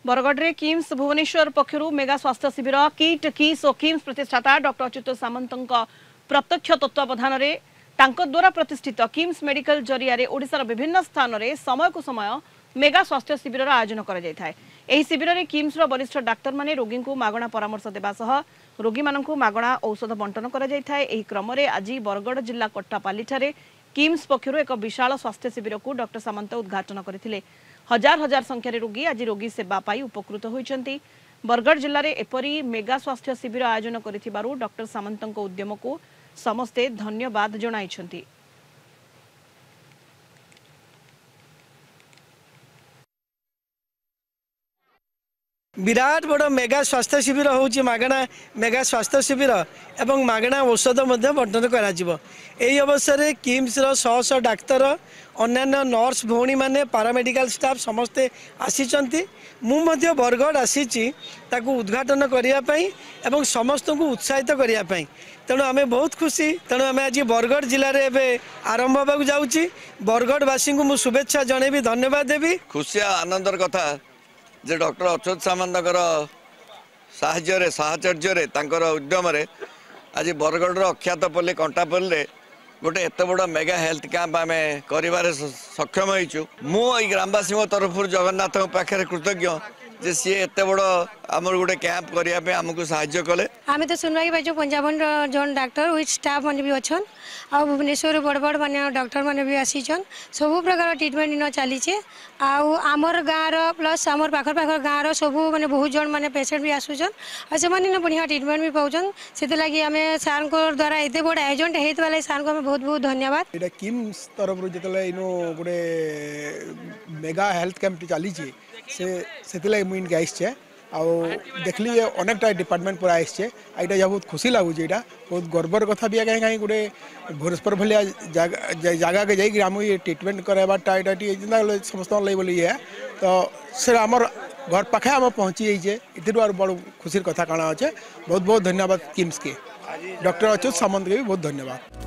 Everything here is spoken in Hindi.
बरगढ़ रे किम्स भुवनेश्वर पक्षरु मेगा स्वास्थ्य शिविर किट किस और किम्स प्रतिष्ठाता डॉक्टर अच्युत सामंत प्रत्यक्ष तत्वावधान रे तांको द्वारा प्रतिष्ठित किम्स मेडिकल जरिया रे ओडिशार विभिन्न स्थान रे समय को समय मेगा स्वास्थ्य शिविर आयोजन करा जाय थाए। एही शिविर रे किम्स रो वरिष्ठ डाक्टर माने रोगी को मागणा परामर्श देबा सह रोगी माननकु मागणा औषध बंटन करा जाय थाए। एही क्रम रे आज बरगढ़ जिल्ला कट्टापाली ठारे किम्स पक्षरु एक विशाल स्वास्थ्य शिविर को डॉक्टर सामंत उद्घाटन करथिले। हजार हजार संख्यार रोगी आज रोगी सेवा पाई उपकृत होइचंती। बरगढ़ जिल्ला रे एपरी मेगा स्वास्थ्य शिविर आयोजन करिथिबारु डॉक्टर सामंतक उद्यम को समस्ते धन्यवाद जणाइछंती। विराट बड़ मेगा स्वास्थ्य शिविर होची मागणा मेगा स्वास्थ्य शिविर एवं मागणा औषध बंटन करा यही अवसर में किम्स शह शह डाक्तर अन्यान्य नर्स भौणी माने पारामेडिकल स्टाफ समस्ते आसीचंती। मु बरगढ़ आसी उद्घाटन करने एवं समस्त को उत्साहित करने तेणु आम बहुत खुशी। तेणु आम आज बरगढ़ जिले में आरंभ होगा जाऊँगी। बरगढ़वासी को मुझे शुभेच्छा जनइबी धन्यवाद देवी। खुशी आनंदर कथा जे डॉक्टर अच्युत सामंतर साहचर्य उद्यम आज बरगढ़ अख्यात पल्ली कंटापल्ली गोटे एत बड़ मेगा हेल्थ कैंप आम कर सक्षम होइछु। मु ग्रामवासी तरफ जगन्नाथ पाखे कृतज्ञ जे सी एत बड़ आमर गोटे कैंप करने आमको साहाय्य कले। आम तो सुनवा पाइछुं 55 जन डाक्टर विथ स्टाफ मैंने भी अच्छन आ भुवनेश्वर बड़ बड़ माने डॉक्टर मैंने भी आसीचन। सब प्रकार ट्रिटमेंट इन चली आमर गाँव प्लस आमर पाखर पाखर गाँव सब माने बहुत जन माने पेसेंट भी आसुचन और से बढ़िया ट्रिटमेंट भी पाउछन। से लगी आम सार द्वारा एत बड़ आयोजन होता सार को आम बहुत बहुत धन्यवाद। ये किम्स तरफ जो इन गोटे मेगा हेल्थ कैंप चली से मुझे आसचे देखली अनेकटा डिपार्टमेंट पूरा आसचे। यहाँ बहुत खुशी लगुच। यहाँ बहुत गर्वर कथा भी कहीं कहीं गोटे भुवनेश्वर भाया जगह के जाइए आम ये ट्रिटमेंट कराटा यहाँ समस्त बोली है तो से आमर घर पाखे आम पहुँची जाइए। ये बड़ खुशी कथा कण अच्छे। बहुत बहुत धन्यवाद किम्स के डॉक्टर अच्युत सामंत के भी बहुत धन्यवाद।